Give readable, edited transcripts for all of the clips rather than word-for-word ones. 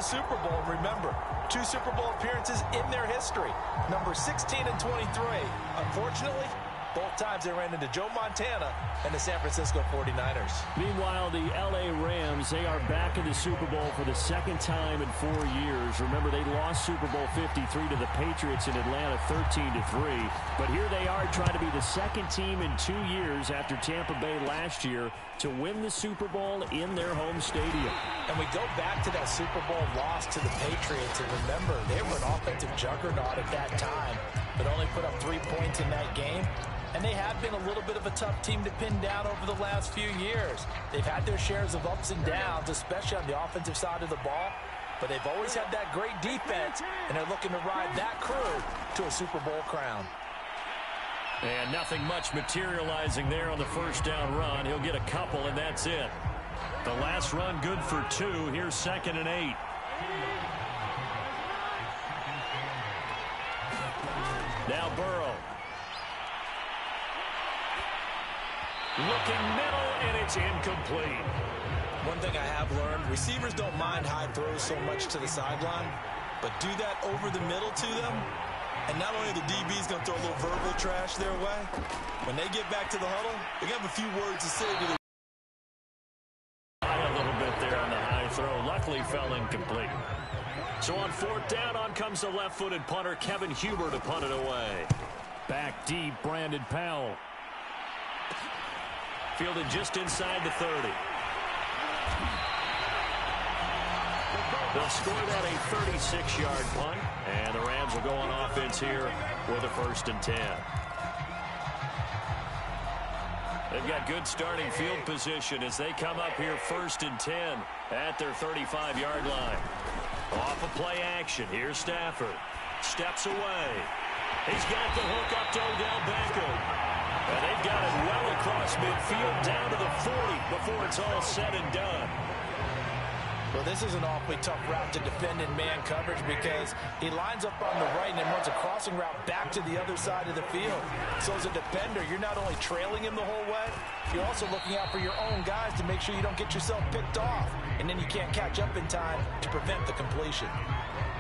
the Super Bowl. Remember, 2 Super Bowl appearances in their history. Number 16 and 23. Unfortunately, both times they ran into Joe Montana and the San Francisco 49ers. Meanwhile, the L.A. Rams, they are back in the Super Bowl for the second time in 4 years. Remember, they lost Super Bowl 53 to the Patriots in Atlanta 13-3. But here they are trying to be the second team in 2 years after Tampa Bay last year to win the Super Bowl in their home stadium. And we go back to that Super Bowl loss to the Patriots. And remember, they were an offensive juggernaut at that time, but only put up 3 points in that game. And they have been a little bit of a tough team to pin down over the last few years. They've had their shares of ups and downs, especially on the offensive side of the ball. But they've always had that great defense, and they're looking to ride that crew to a Super Bowl crown. And nothing much materializing there on the first down run. He'll get a couple, and that's it. The last run good for 2. Here's 2nd and 8. Now Burrow. Looking middle, and it's incomplete. One thing I have learned, receivers don't mind high throws so much to the sideline, but do that over the middle to them, and not only the DB's going to throw a little verbal trash their way, when they get back to the huddle, they're going to have a few words to say to the... A little bit there on the high throw. Luckily fell incomplete. So on 4th down, on comes the left-footed punter, Kevin Huber, to punt it away. Back deep, Brandon Powell. Fielded just inside the 30. They'll score that a 36-yard punt, and the Rams will go on offense here with a 1st and 10. They've got good starting field position as they come up here 1st and 10 at their 35-yard line. Off of play action, here's Stafford. Steps away. He's got the hook up to Odell Beckham. And they've got it well across midfield down to the 40 before it's all said and done. Well, this is an awfully tough route to defend in man coverage because he lines up on the right and then runs a crossing route back to the other side of the field. So as a defender, you're not only trailing him the whole way, you're also looking out for your own guys to make sure you don't get yourself picked off. And then you can't catch up in time to prevent the completion.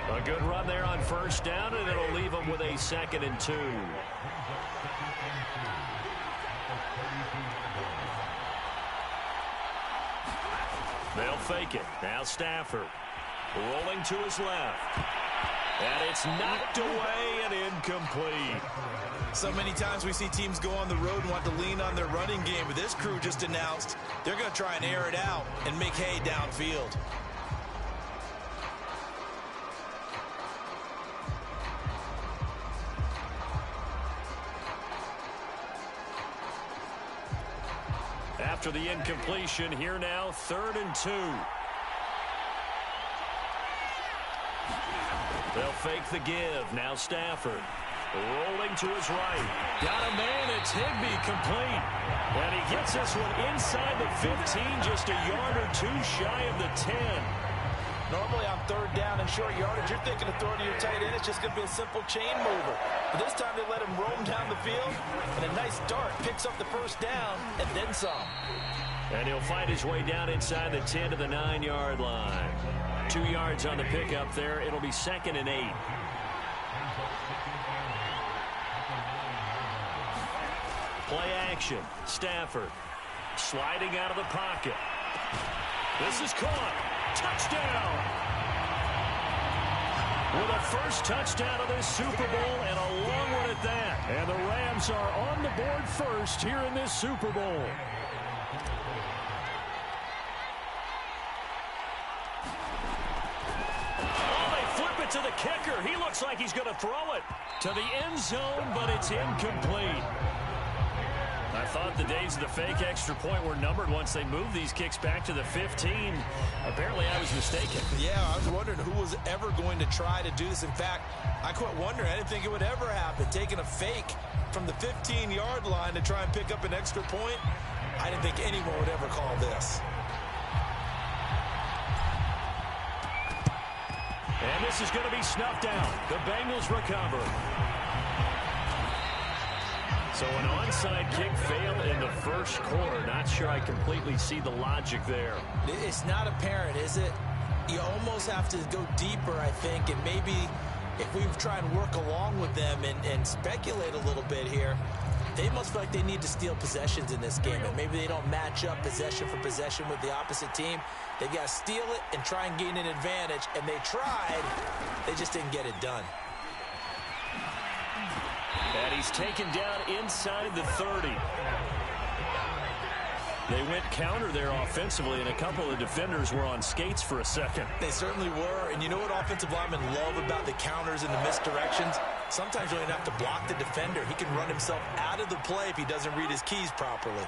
A good run there on 1st down, and it'll leave them with a 2nd and 2. They'll fake it. Now Stafford rolling to his left. And it's knocked away and incomplete. So many times we see teams go on the road and want to lean on their running game, but this crew just announced they're going to try and air it out and make hay downfield. After the incompletion, here now, 3rd and 2. They'll fake the give. Now Stafford rolling to his right. Got a man. It's Higbee, complete. And he gets this one inside the 15, just a yard or 2 shy of the 10. Normally on 3rd down and short yardage, you're thinking of throwing to your tight end. It's just going to be a simple chain mover. But this time they let him roam down the field, and a nice dart picks up the 1st down and then some. And he'll find his way down inside the 10 to the 9-yard line. 2 yards on the pickup there. It'll be 2nd and 8. Play action. Stafford sliding out of the pocket. This is caught. Touchdown! With a 1st touchdown of this Super Bowl, and a long one at that. And the Rams are on the board 1st here in this Super Bowl. Oh, they flip it to the kicker. He looks like he's going to throw it to the end zone, but it's incomplete. I thought the days of the fake extra point were numbered once they moved these kicks back to the 15. Apparently, I was mistaken. Yeah, I was wondering who was ever going to try to do this. In fact, I quit wondering. I didn't think it would ever happen. Taking a fake from the 15-yard line to try and pick up an extra point, I didn't think anyone would ever call this. And this is going to be snuffed out. The Bengals recover. So an onside kick failed in the 1st quarter. Not sure I completely see the logic there. It's not apparent, is it? You almost have to go deeper, I think, and maybe if we try and work along with them and speculate a little bit here, they must feel like they need to steal possessions in this game, and maybe they don't match up possession for possession with the opposite team. They've got to steal it and try and gain an advantage, and they tried. They just didn't get it done. And he's taken down inside the 30. They went counter there offensively, and a couple of defenders were on skates for a second. They certainly were, and you know what offensive linemen love about the counters and the misdirections? Sometimes you don't even have to block the defender. He can run himself out of the play if he doesn't read his keys properly.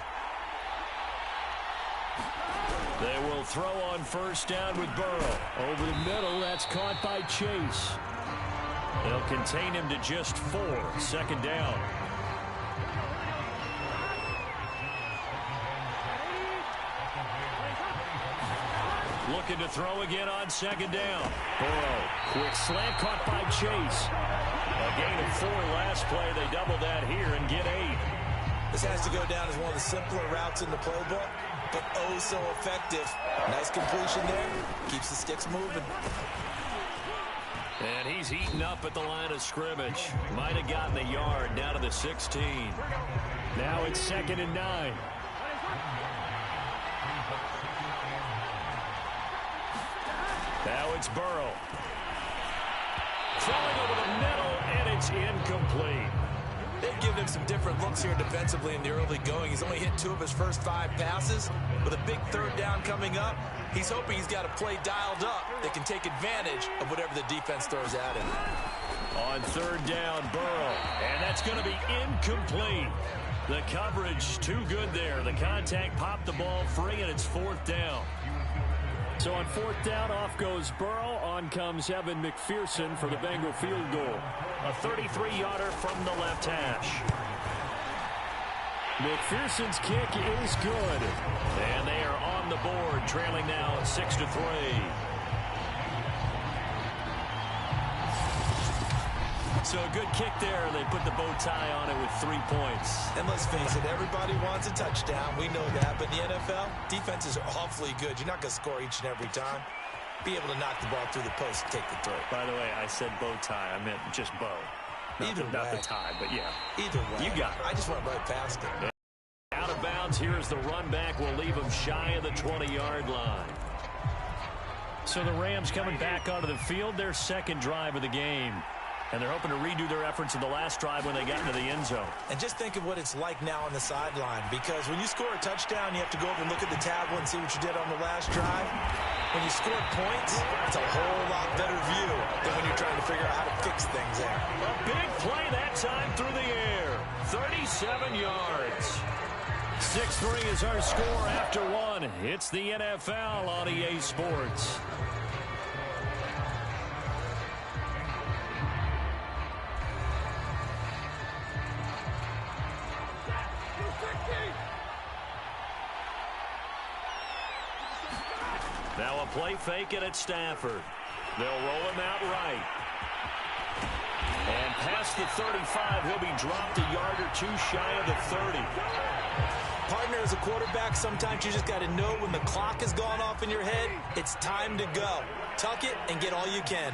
They will throw on first down with Burrow. Over the middle, that's caught by Chase. They'll contain him to just 4. Second down. Looking to throw again on second down. Burrow, quick slant caught by Chase. A gain of 4 last play. They double that here and get 8. This has to go down as one of the simpler routes in the playbook, but oh so effective. Nice completion there. Keeps the sticks moving. And he's eaten up at the line of scrimmage. Might have gotten a yard down to the 16. Now it's 2nd and 9. Now it's Burrow. Throwing over the middle, and it's incomplete. They've given him some different looks here defensively in the early going. He's only hit 2 of his first 5 passes. With a big third down coming up, he's hoping he's got a play dialed up that can take advantage of whatever the defense throws at him. On third down, Burrow. And that's going to be incomplete. The coverage too good there. The contact popped the ball free, and it's 4th down. So on 4th down, off goes Burrow. On comes Evan McPherson for the Bengal field goal. A 33-yarder from the left hash. McPherson's kick is good. And they are on the board, trailing now 6-3. So a good kick there. They put the bow tie on it with 3 points. And let's face it, everybody wants a touchdown. We know that. But in the NFL, defenses are awfully good. You're not going to score each and every time. Be able to knock the ball through the post and take the throw. By the way, I said bow tie. I meant just bow. Not the tie, but yeah. Either way. You got it. I just went right past it. Out of bounds. Here's the run back. Will leave him shy of the 20-yard line. So the Rams coming back onto the field. Their second drive of the game. And they're hoping to redo their efforts in the last drive when they got into the end zone. And just think of what it's like now on the sideline. Because when you score a touchdown, you have to go over and look at the tablet and see what you did on the last drive. When you score points, it's a whole lot better view than when you're trying to figure out how to fix things there. A big play that time through the air. 37 yards. 6-3 is our score after 1. It's the NFL on EA Sports. Now a play fake it at Stafford. They'll roll him out right. And past the 35, he'll be dropped a yard or 2 shy of the 30. Partner, as a quarterback, sometimes you just got to know when the clock has gone off in your head, it's time to go. Tuck it and get all you can.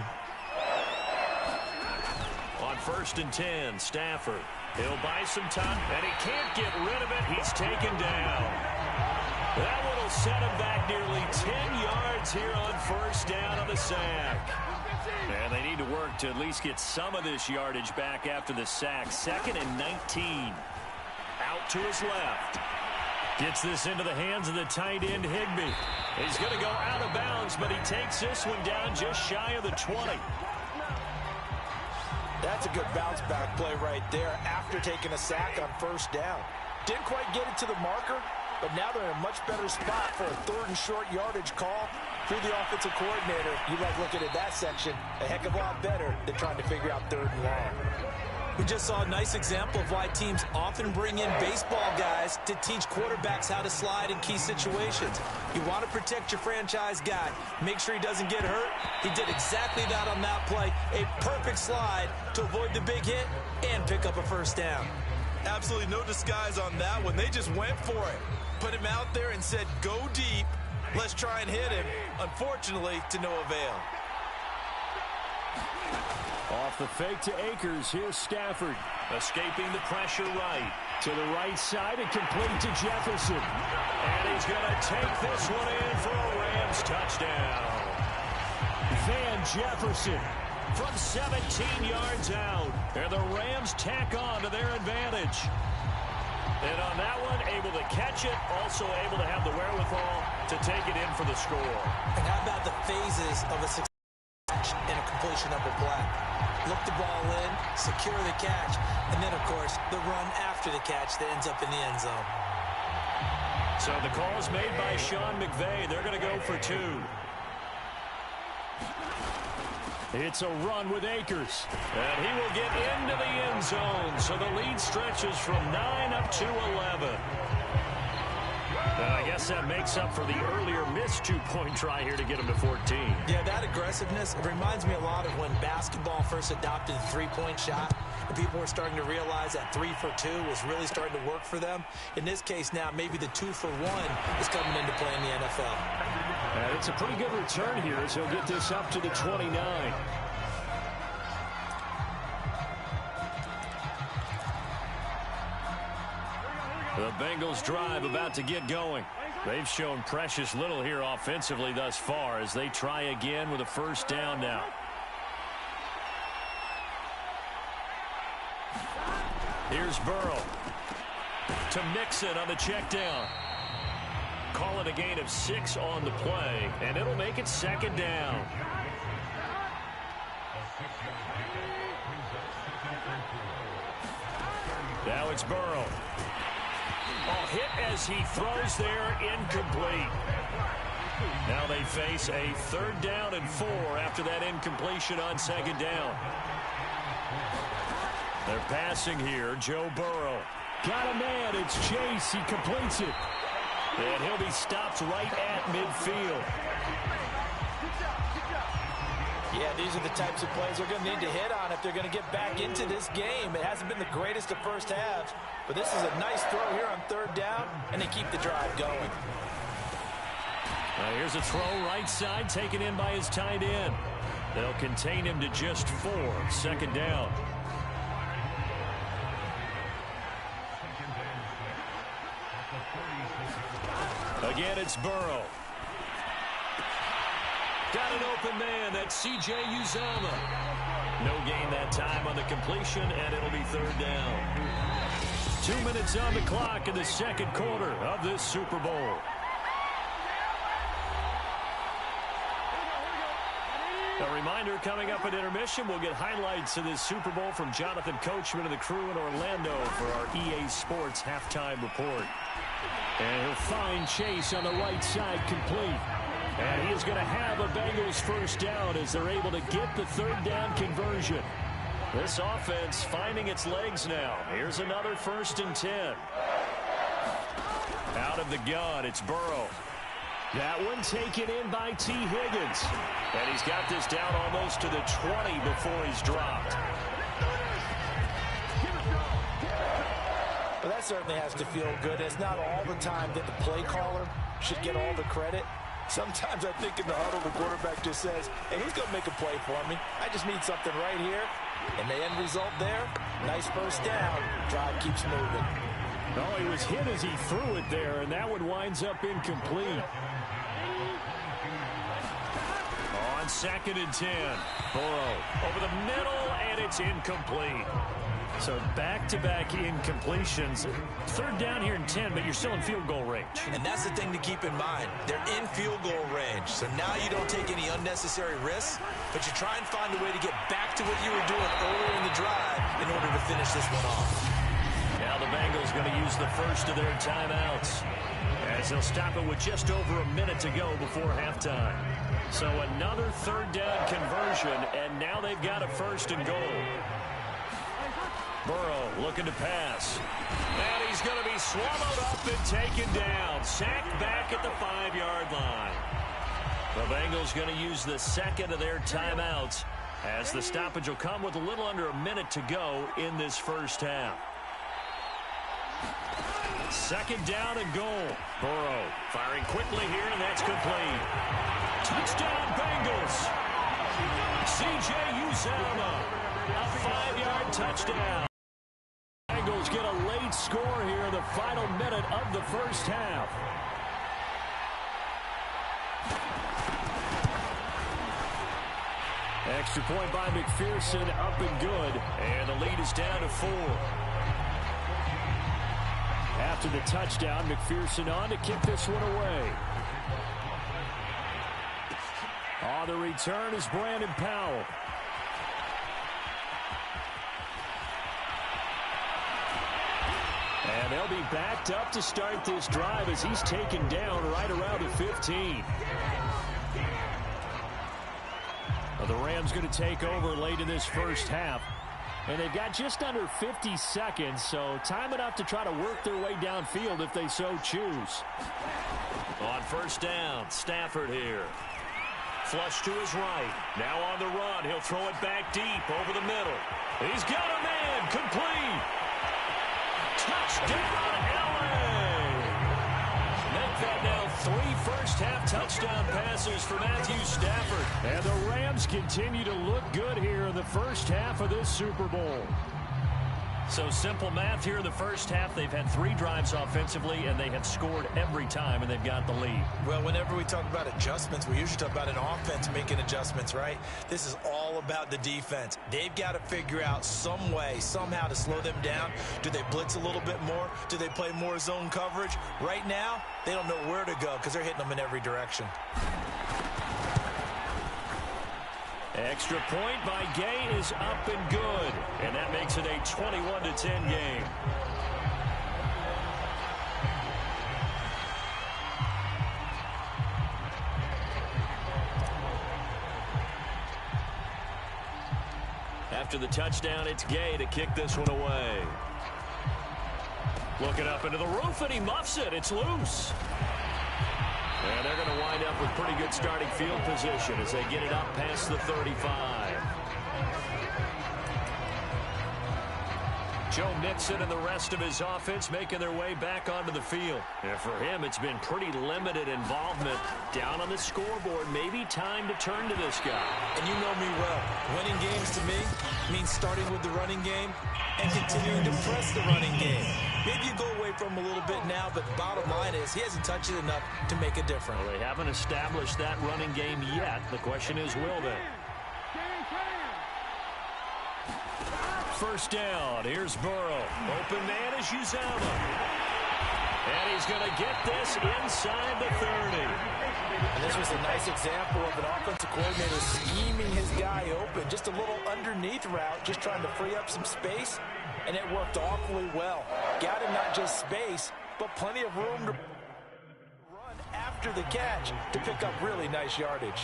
On 1st and 10, Stafford. He'll buy some time, and he can't get rid of it. He's taken down. That one will set him back nearly 10 yards here on first down on the sack. And they need to work to at least get some of this yardage back after the sack. 2nd and 19. Out to his left. Gets this into the hands of the tight end, Higbee. He's going to go out of bounds, but he takes this one down just shy of the 20. That's a good bounce back play right there after taking a sack on first down. Didn't quite get it to the marker, but now they're in a much better spot for a 3rd and short yardage call through the offensive coordinator. You like looking at that section a heck of a lot better than trying to figure out 3rd and long. We just saw a nice example of why teams often bring in baseball guys to teach quarterbacks how to slide in key situations. You want to protect your franchise guy. Make sure he doesn't get hurt. He did exactly that on that play. A perfect slide to avoid the big hit and pick up a first down. Absolutely no disguise on that one. They just went for it. Put him out there and said, go deep. Let's try and hit him. unfortunately, to no avail. Off the fake to Akers. Here's Stafford. Escaping the pressure right. To the right side and complete to Jefferson. And he's going to take this one in for a Rams touchdown. Van Jefferson from 17 yards out. And the Rams tack on to their advantage. And on that one, able to catch it, also able to have the wherewithal to take it in for the score. And how about the phases of a success catch and a completion of a play? Look the ball in, secure the catch, and then, of course, the run after the catch that ends up in the end zone. So the call is made by Sean McVay. They're going to go for 2. It's a run with Akers. And he will get into the end zone. So the lead stretches from 9 up to 11. And I guess that makes up for the earlier missed 2-point try here to get him to 14. Yeah, that aggressiveness, it reminds me a lot of when basketball first adopted the three-point shot. And people were starting to realize that 3 for 2 was really starting to work for them. In this case now, maybe the 2 for 1 is coming into play in the NFL. And it's a pretty good return here as he'll get this up to the 29. The Bengals drive about to get going. They've shown precious little here offensively thus far as they try again with a first down now. Here's Burrow to Mixon on the check down. Call it a gain of 6 on the play, and it'll make it second down. Now it's Burrow. Oh, hit as he throws there, incomplete. Now they face a 3rd down and 4 after that incompletion on second down. They're passing here, Joe Burrow. Got a man, it's Chase, he completes it. And he'll be stopped right at midfield. Yeah, these are the types of plays they're going to need to hit on if they're going to get back into this game. It hasn't been the greatest of first halves, but this is a nice throw here on 3rd down, and they keep the drive going. Here's a throw right side taken in by his tight end. They'll contain him to just 4. Second down. Again, it's Burrow. Got an open man. That's C.J. Uzomah. No gain that time on the completion, and it'll be 3rd down. 2 minutes on the clock in the second quarter of this Super Bowl. A reminder, coming up at intermission, we'll get highlights of this Super Bowl from Jonathan Coachman and the crew in Orlando for our EA Sports halftime report. And he'll find Chase on the right side complete. And he is going to have a Bengals first down as they're able to get the 3rd down conversion. This offense finding its legs now. Here's another 1st and 10. Out of the gun, it's Burrow. That one taken in by T. Higgins. And he's got this down almost to the 20 before he's dropped. But that certainly has to feel good. It's not all the time that the play caller should get all the credit. Sometimes I think in the huddle, the quarterback just says, hey, who's going to make a play for me? I just need something right here. And the end result there, nice first down. Drive keeps moving. Oh, he was hit as he threw it there, and that one winds up incomplete. On 2nd and 10, Burrow over the middle, and it's incomplete. So back-to-back incompletions. 3rd down here in 10, but you're still in field goal range. And that's the thing to keep in mind. They're in field goal range. So now you don't take any unnecessary risks, but you try and find a way to get back to what you were doing earlier in the drive in order to finish this one off. Now the Bengals going to use the first of their timeouts as they'll stop it with just over a minute to go before halftime. So another 3rd down conversion, and now they've got a 1st and goal. Burrow looking to pass. And he's going to be swallowed up and taken down. Sacked back at the 5-yard line. The Bengals going to use the 2nd of their timeouts as the stoppage will come with a little under a minute to go in this first half. 2nd down and goal. Burrow firing quickly here, and that's complete. Uzomah. A 5-yard touchdown. Bengals get a late score here in the final minute of the first half. Extra point by McPherson, up and good. And the lead is down to 4. After the touchdown, McPherson on to kick this one away. On the return is Brandon Powell. And they'll be backed up to start this drive as he's taken down right around the 15. Well, the Rams going to take over late in this first half. And they've got just under 50 seconds, so time enough to try to work their way downfield if they so choose. On first down, Stafford here. Flush to his right. Now on the run. He'll throw it back deep over the middle. He's got a man. Complete. Touchdown, LA. Make that now 3 first-half touchdown passes for Matthew Stafford. And the Rams continue to look good here in the first half of this Super Bowl. So simple math here in the first half. They've had 3 drives offensively, and they have scored every time, and they've got the lead. Well, whenever we talk about adjustments, we usually talk about an offense making adjustments, right? This is all about the defense. They've got to figure out some way, somehow to slow them down. Do they blitz a little bit more? Do they play more zone coverage? Right now, they don't know where to go because they're hitting them in every direction. Extra point by Gay is up and good. And that makes it a 21-10 game. After the touchdown, it's Gay to kick this one away. Looking up into the roof, and he muffs it. It's loose. And they're going to wind up with pretty good starting field position as they get it up past the 35. Joe Mixon and the rest of his offense making their way back onto the field. And for him, it's been pretty limited involvement down on the scoreboard. Maybe time to turn to this guy. And you know me well. Winning games to me means starting with the running game and continuing to press the running game. Maybe you go away from him a little bit now, but bottom line is he hasn't touched it enough to make a difference. Well, they haven't established that running game yet. The question is, will they? First down. Here's Burrow. Open man is Uzomah. And he's going to get this inside the 30. And this was a nice example of an offensive coordinator scheming his guy open. Just a little underneath route, just trying to free up some space. And it worked awfully well. Got him not just space, but plenty of room to run after the catch to pick up really nice yardage.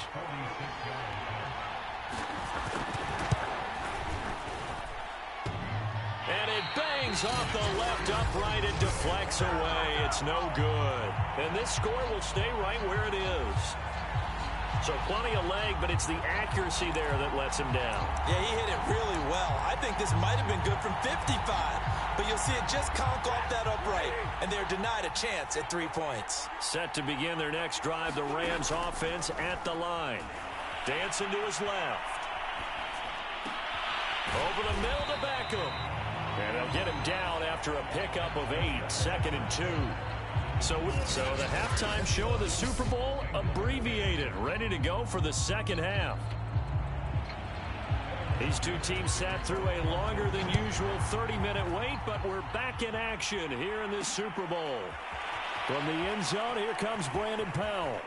And it bangs off the left upright and deflects away. It's no good. And this score will stay right where it is. So plenty of leg, but it's the accuracy there that lets him down. Yeah, he hit it really well. I think this might have been good from 55. But you'll see it just conk off that upright. And they're denied a chance at 3 points. Set to begin their next drive, the Rams offense at the line. Dancing to his left. Over the middle to Beckham. And they'll get him down after a pickup of 8, 2nd and 2. So the halftime show of the Super Bowl abbreviated, ready to go for the second half. These two teams sat through a longer than usual 30-minute wait, but we're back in action here in this Super Bowl. From the end zone, here comes Brandon Powell.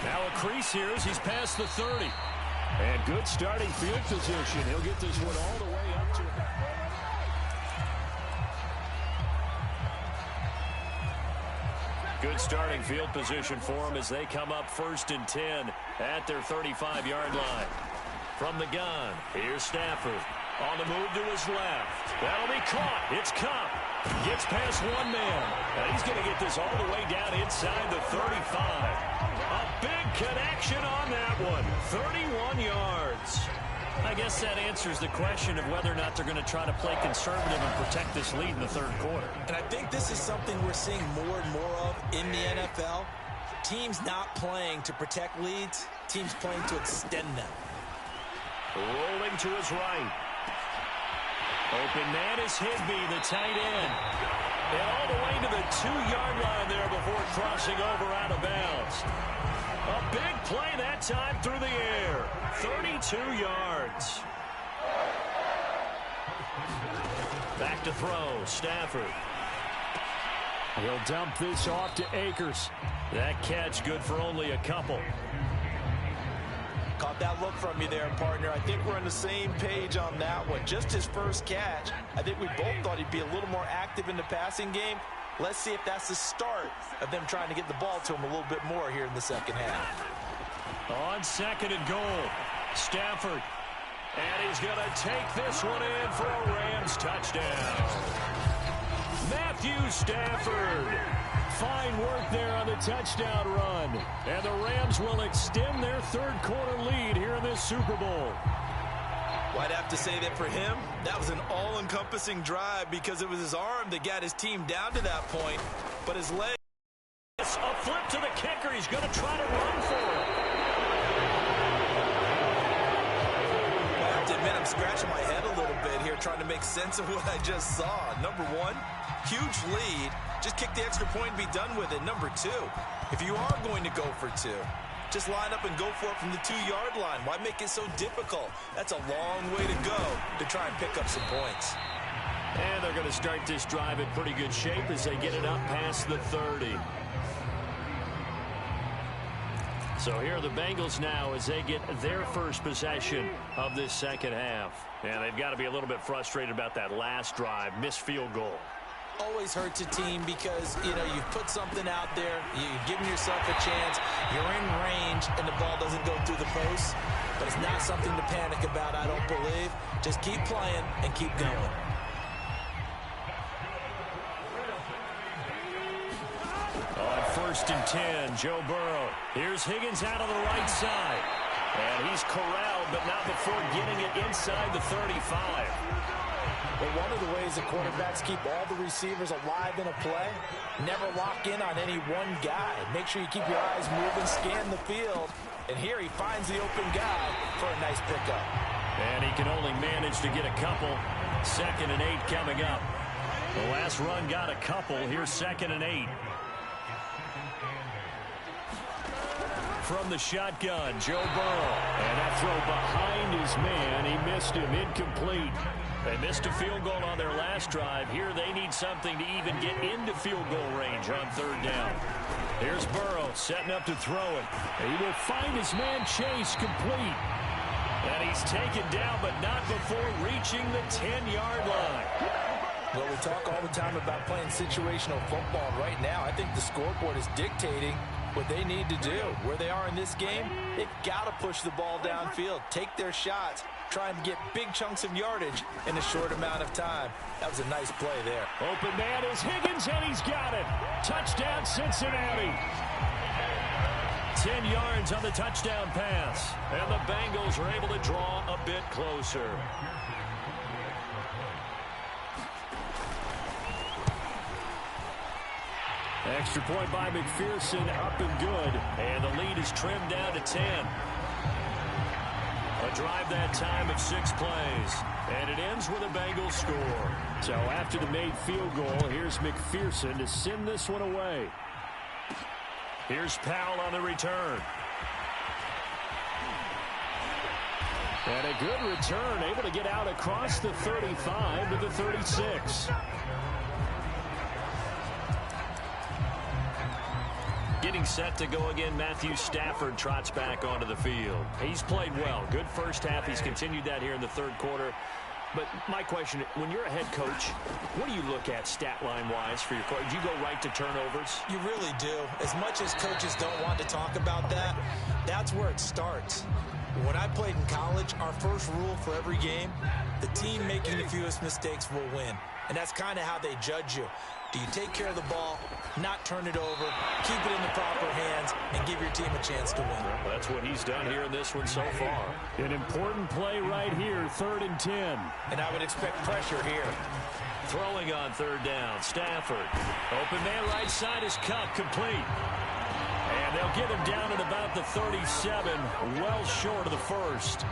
Now a crease here as he's past the 30. And good starting field position. He'll get this one all the way up to... Good starting field position for them as they come up 1st and 10 at their 35-yard line. From the gun, here's Stafford. On the move to his left. That'll be caught. It's Cup. Gets past one man. And he's going to get this all the way down inside the 35. A big connection on that one. 31 yards. I guess that answers the question of whether or not they're going to try to play conservative and protect this lead in the 3rd quarter. And I think this is something we're seeing more and more of in the NFL. Teams not playing to protect leads, teams playing to extend them. Rolling to his right. Open man is Higbee, the tight end. And all the way to the 2-yard line there before crossing over out of bounds. A big play that time through the air. 32 yards. Back to throw, Stafford. He'll dump this off to Akers. That catch good for only a couple. Caught that look from you there, partner. I think we're on the same page on that one. Just his first catch. I think we both thought he'd be a little more active in the passing game. Let's see if that's the start of them trying to get the ball to him a little bit more here in the second half. On 2nd and goal, Stafford. And he's going to take this one in for a Rams touchdown. Matthew Stafford. Fine work there on the touchdown run. And the Rams will extend their third-quarter lead here in this Super Bowl. Well, I'd have to say that for him, that was an all-encompassing drive because it was his arm that got his team down to that point, but his leg. A flip to the kicker. He's going to try to run for it. I have to admit, I'm scratching my head a little bit here trying to make sense of what I just saw. Number one, huge lead. Just kick the extra point and be done with it. Number two, if you are going to go for two, just line up and go for it from the 2-yard line. Why make it so difficult? That's a long way to go to try and pick up some points. And they're going to start this drive in pretty good shape as they get it up past the 30. So here are the Bengals now as they get their first possession of this second half. And they've got to be a little bit frustrated about that last drive, missed field goal. Always hurts a team because, you know, you've put something out there, you've given yourself a chance, you're in range, and the ball doesn't go through the post. But it's not something to panic about, I don't believe. Just keep playing and keep going. On 1st and 10, Joe Burrow. Here's Higgins out on the right side. And he's corralled, but not before getting it inside the 35. But one of the ways the quarterbacks keep all the receivers alive in a play, never lock in on any one guy. Make sure you keep your eyes moving, scan the field. And here he finds the open guy for a nice pickup. And he can only manage to get a couple. 2nd and 8 coming up. The last run got a couple. Here's 2nd and 8. From the shotgun, Joe Burrow. And that throw behind his man. He missed him. Incomplete. They missed a field goal on their last drive. Here they need something to even get into field goal range on 3rd down. Here's Burrow setting up to throw it. He will find his man Chase complete. And he's taken down, but not before reaching the 10-yard line. Well, we talk all the time about playing situational football. Right now, I think the scoreboard is dictating what they need to do. Where they are in this game, they've got to push the ball downfield, take their shots, try and get big chunks of yardage in a short amount of time. That was a nice play there. Open man is Higgins, and he's got it. Touchdown, Cincinnati. 10 yards on the touchdown pass. And the Bengals are able to draw a bit closer. Extra point by McPherson, up and good. And the lead is trimmed down to 10. A drive that time of 6 plays. And it ends with a Bengals score. So after the made field goal, here's McPherson to send this one away. Here's Powell on the return. And a good return, able to get out across the 35 to the 36. Getting set to go again, Matthew Stafford trots back onto the field. He's played well. Good first half. He's continued that here in the 3rd quarter. But my question, when you're a head coach, what do you look at stat line-wise for your coach? Do you go right to turnovers? You really do. As much as coaches don't want to talk about that, that's where it starts. When I played in college, our first rule for every game, the team making the fewest mistakes will win. And that's kind of how they judge you. Do you take care of the ball, not turn it over, keep it in the proper hands, and give your team a chance to win? Well, that's what he's done here in this one so far. An important play right here, 3rd and 10. And I would expect pressure here. Throwing on 3rd down, Stafford. Open man right side is Cup, complete. And they'll get him down at about the 37, well short of the first.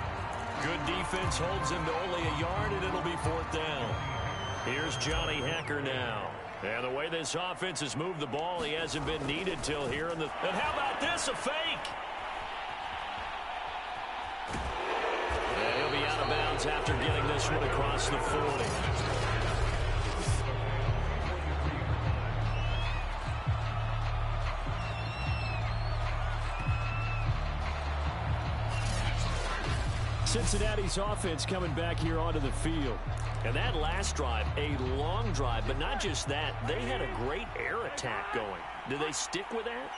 Good defense holds him to only a yard, and it'll be 4th down. Here's Johnny Hacker now. And the way this offense has moved the ball, he hasn't been needed till here in the... And how about this, a fake? And he'll be out of bounds after getting this one across the 40. Cincinnati's offense coming back here onto the field. And that last drive, a long drive, but not just that. They had a great air attack going. Do they stick with that?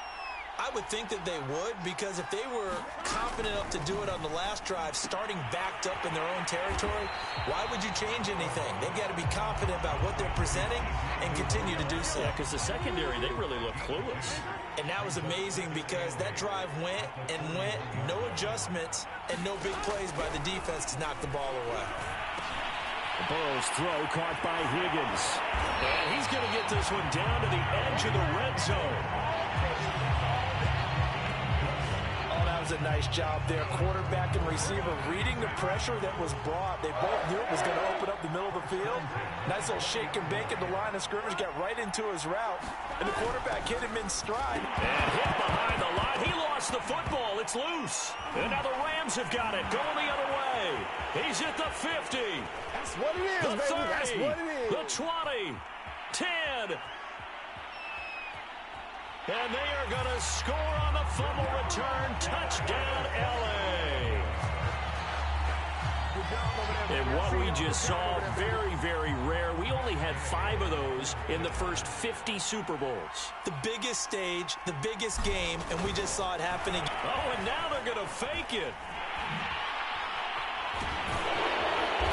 I would think that they would, because if they were confident enough to do it on the last drive, starting backed up in their own territory, why would you change anything? They've got to be confident about what they're presenting and continue to do so. Yeah, because the secondary, they really look clueless. And that was amazing because that drive went and went, no adjustments, and no big plays by the defense to knock the ball away. Burrow's throw caught by Higgins. And he's going to get this one down to the edge of the red zone. Was a nice job there. Quarterback and receiver reading the pressure that was brought. They both knew it was going to open up the middle of the field. Nice little shake and bake at the line of scrimmage. Got right into his route. And the quarterback hit him in stride. And hit behind the line. He lost the football. It's loose. And now the Rams have got it. Going the other way. He's at the 50. That's what it is, the 30, baby. That's what it is. The 20. 10. And they are going to score on the fumble return. Touchdown, L.A. And what we just saw, very, very rare. We only had 5 of those in the first 50 Super Bowls. The biggest stage, the biggest game, and we just saw it happen again. Oh, and now they're going to fake it.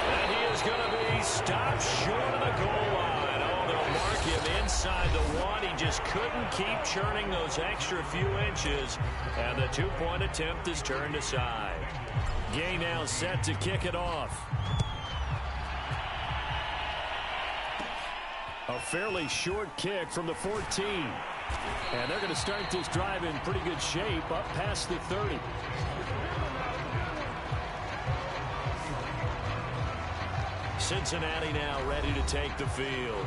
And he is going to be stopped short of the goal line. They'll mark him inside the 1. He just couldn't keep churning those extra few inches. And the 2-point attempt is turned aside. Gay now set to kick it off. A fairly short kick from the 14. And they're going to start this drive in pretty good shape up past the 30. Cincinnati now ready to take the field.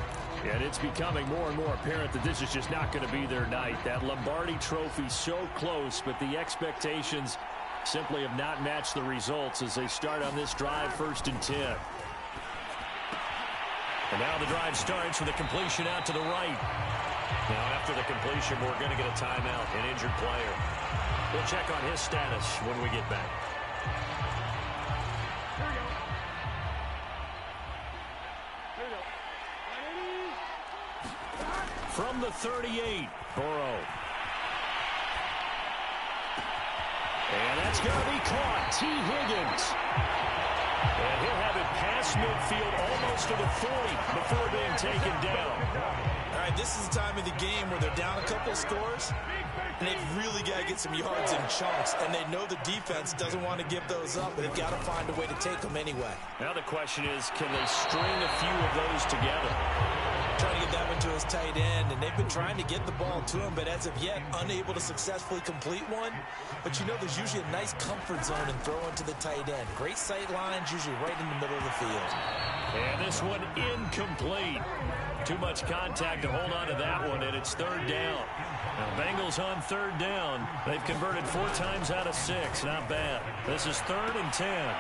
And it's becoming more and more apparent that this is just not going to be their night. That Lombardi trophy so close, but the expectations simply have not matched the results as they start on this drive 1st and 10. And now the drive starts with a completion out to the right. Now after the completion, we're going to get a timeout, an injured player. We'll check on his status when we get back. From the 38, Burrow. And that's going to be caught. T. Higgins. And he'll have it past midfield almost to the 40 before being taken down. All right, this is the time of the game where they're down a couple of scores, and they've really got to get some yards in chunks, and they know the defense doesn't want to give those up, but they've got to find a way to take them anyway. Now the question is, can they string a few of those together? Trying to get that one to his tight end, and they've been trying to get the ball to him, but as of yet, unable to successfully complete one. But you know there's usually a nice comfort zone in throwing to the tight end. Great sight lines, usually right in the middle of the field. And this one incomplete. Too much contact to hold on to that one, and it's 3rd down. Now, Bengals on 3rd down. They've converted 4 times out of 6. Not bad. This is 3rd and 10.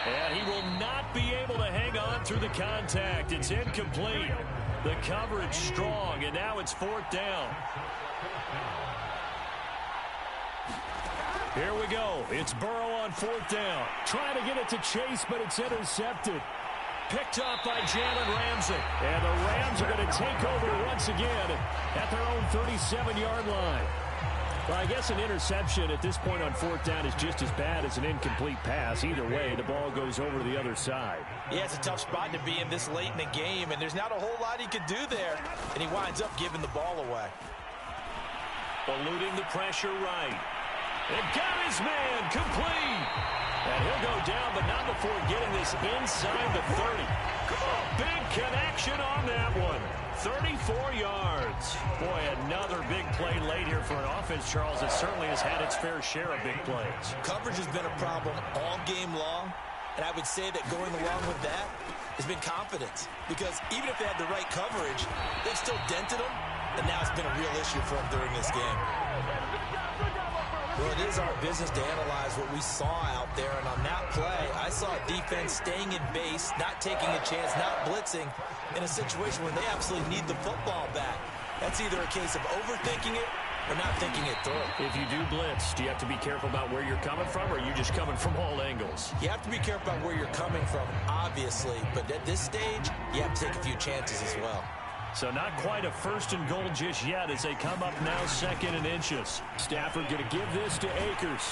And he will not be able to hang on through the contact. It's incomplete. The coverage strong, and now it's 4th down. Here we go. It's Burrow on 4th down. Trying to get it to Chase, but it's intercepted. Picked up by Jalen Ramsey. And the Rams are going to take over once again at their own 37-yard line. Well, I guess an interception at this point on 4th down is just as bad as an incomplete pass. Either way, the ball goes over to the other side. Yeah, it's a tough spot to be in this late in the game, and there's not a whole lot he could do there. And he winds up giving the ball away. Eluding the pressure right. And got his man complete. And he'll go down, but not before getting this inside the 30. Big connection on that one. 34 yards. Boy, another big play late here for an offense, Charles, that certainly has had its fair share of big plays. Coverage has been a problem all game long, and I would say that going along with that has been confidence. Because even if they had the right coverage, they've still dented them, and now it's been a real issue for them during this game. Well, it is our business to analyze what we saw out there, and on that play, I saw a defense staying in base, not taking a chance, not blitzing, in a situation where they absolutely need the football back. That's either a case of overthinking it or not thinking it through. If you do blitz, do you have to be careful about where you're coming from, or are you just coming from all angles? You have to be careful about where you're coming from, obviously, but at this stage, you have to take a few chances as well. So not quite a first and goal just yet as they come up now 2nd and inches. Stafford going to give this to Akers.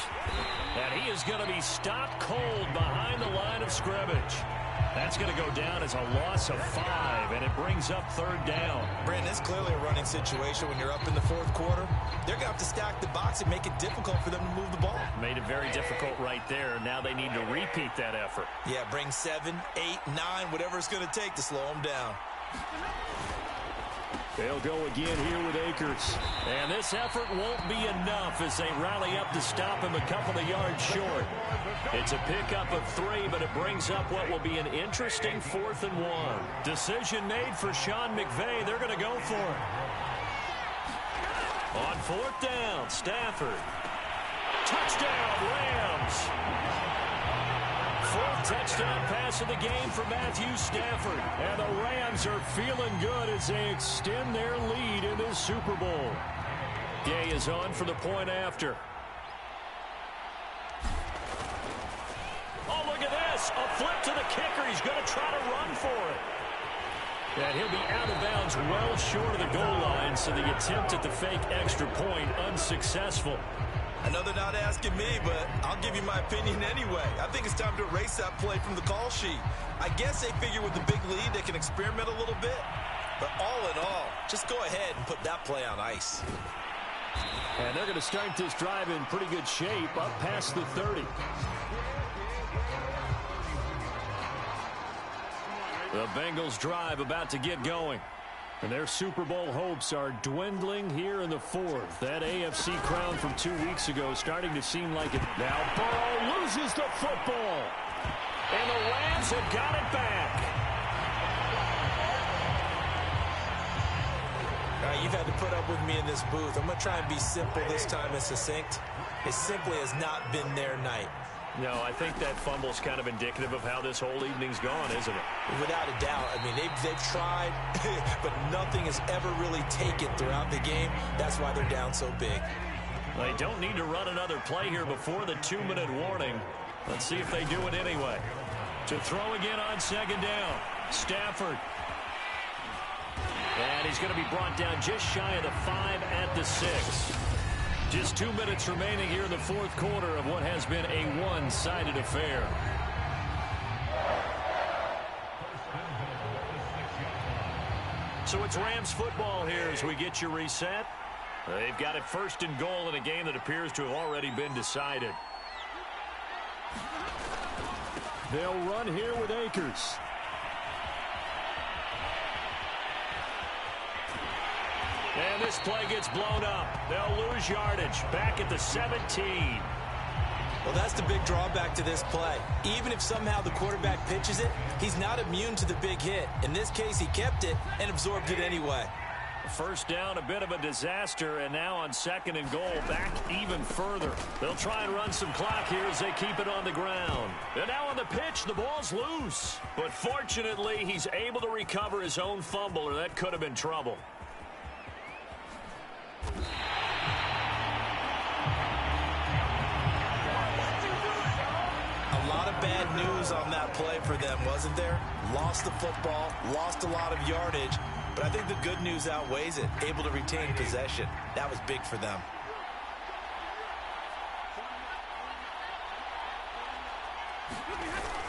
And he is going to be stopped cold behind the line of scrimmage. That's going to go down as a loss of 5, and it brings up 3rd down. Brandon, it's clearly a running situation when you're up in the 4th quarter. They're going to have to stack the box and make it difficult for them to move the ball. Made it very difficult right there. Now they need to repeat that effort. Yeah, bring 7, 8, 9, whatever it's going to take to slow them down. They'll go again here with Akers. And this effort won't be enough as they rally up to stop him a couple of yards short. It's a pickup of 3, but it brings up what will be an interesting 4th and 1. Decision made for Sean McVay. They're going to go for it. On 4th down, Stafford. Touchdown, Rams. 4th touchdown pass of the game for Matthew Stafford. And the Rams are feeling good as they extend their lead in this Super Bowl. Gay is on for the point after. Oh, look at this. A flip to the kicker. He's going to try to run for it. And he'll be out of bounds well short of the goal line, so the attempt at the fake extra point unsuccessful. I know they're not asking me, but I'll give you my opinion anyway. I think it's time to erase that play from the call sheet. I guess they figure with the big lead they can experiment a little bit. But all in all, just go ahead and put that play on ice. And they're going to start this drive in pretty good shape up past the 30. The Bengals drive about to get going. And their Super Bowl hopes are dwindling here in the 4th. That AFC crown from 2 weeks ago starting to seem like it. Now Burrow loses the football. And the Rams have got it back. All right, you've had to put up with me in this booth. I'm going to try and be simple this time and succinct. It simply has not been their night. No, I think that fumble's kind of indicative of how this whole evening's gone, isn't it? Without a doubt. I mean, they've tried, but nothing has ever really taken throughout the game. That's why they're down so big. They don't need to run another play here before the 2-minute warning. Let's see if they do it anyway. To throw again on 2nd down. Stafford. And he's going to be brought down just shy of the 5 at the 6. Just 2 minutes remaining here in the 4th quarter of what has been a one-sided affair. So it's Rams football here as we get you reset. They've got it 1st and goal in a game that appears to have already been decided. They'll run here with Akers. And this play gets blown up. They'll lose yardage. Back at the 17. Well, that's the big drawback to this play. Even if somehow the quarterback pitches it, he's not immune to the big hit. In this case, he kept it and absorbed it anyway. 1st down, a bit of a disaster, and now on 2nd and goal, back even further. They'll try and run some clock here as they keep it on the ground. And now on the pitch, the ball's loose. But fortunately, he's able to recover his own fumble, or that could have been trouble. A lot of bad news on that play for them, wasn't there? Lost the football, lost a lot of yardage, but I think the good news outweighs it. Able to retain possession. That was big for them.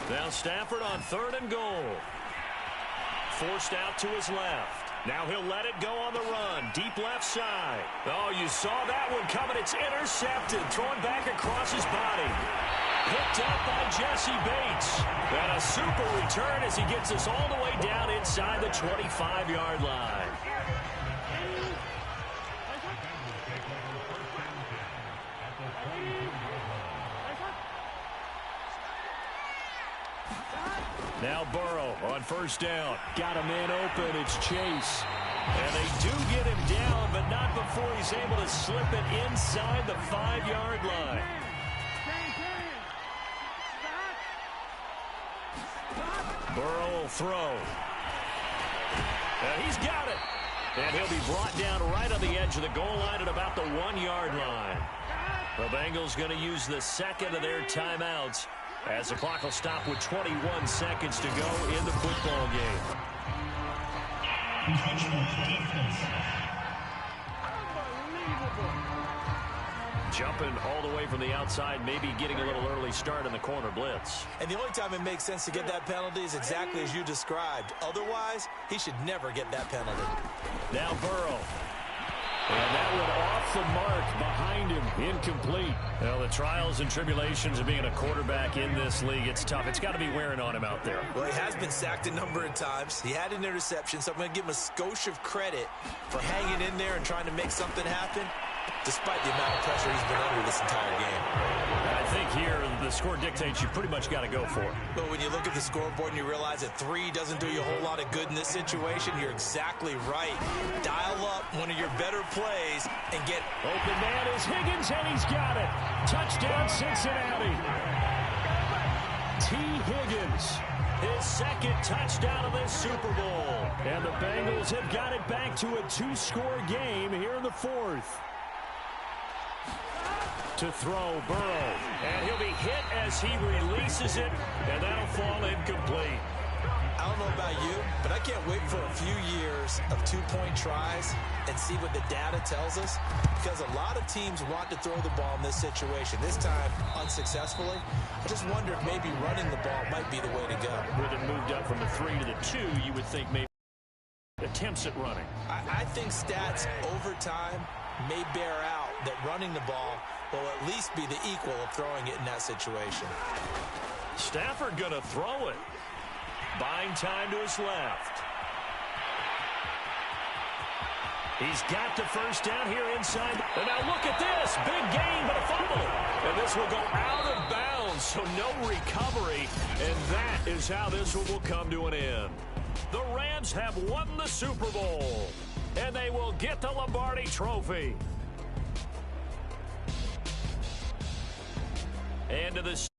Now Stafford on 3rd and goal. Forced out to his left. Now he'll let it go on the run. Deep left side. Oh, you saw that one coming. It's intercepted. Thrown back across his body. Picked picked up by Jesse Bates. And a super return as he gets us all the way down inside the 25-yard line. Now Burrow on first down. Got a man open. It's Chase. And they do get him down, but not before he's able to slip it inside the 5-yard line. Burrow will throw. And he's got it. And he'll be brought down right on the edge of the goal line at about the 1-yard line. The Bengals going to use the second of their timeouts as the clock will stop with 21 seconds to go in the football game. Jumping all the way from the outside, maybe getting a little early start in the corner blitz. And the only time it makes sense to get that penalty is exactly as you described. Otherwise, he should never get that penalty. Now Burrow. And that one off the mark behind him. Incomplete. Well, the trials and tribulations of being a quarterback in this league, it's tough. It's got to be wearing on him out there. Well, he has been sacked a number of times. He had an interception, so I'm going to give him a skosh of credit for hanging in there and trying to make something happen, despite the amount of pressure he's been under this entire game. I think here the score dictates you pretty much got to go for it. But when you look at the scoreboard and you realize that 3 doesn't do you a whole lot of good in this situation, you're exactly right. Dial up one of your better plays and get... Open man is Higgins, and he's got it. Touchdown, Cincinnati. T. Higgins. His second touchdown of this Super Bowl. And the Bengals have got it back to a 2-score game here in the 4th. To throw, Burrow. And he'll be hit as he releases it, and that'll fall incomplete. I don't know about you, but I can't wait for a few years of 2-point tries and see what the data tells us, because a lot of teams want to throw the ball in this situation, this time unsuccessfully. I just wonder if maybe running the ball might be the way to go. With it moved up from the 3 to the 2, you would think maybe attempts at running. I think stats over time may bear out that running the ball will at least be the equal of throwing it in that situation. Stafford going to throw it. Buying time to his left. He's got the first down here inside. And now look at this. Big gain, but a fumble. And this will go out of bounds, so no recovery. And that is how this one will come to an end. The Rams have won the Super Bowl, and they will get the Lombardi Trophy. And to the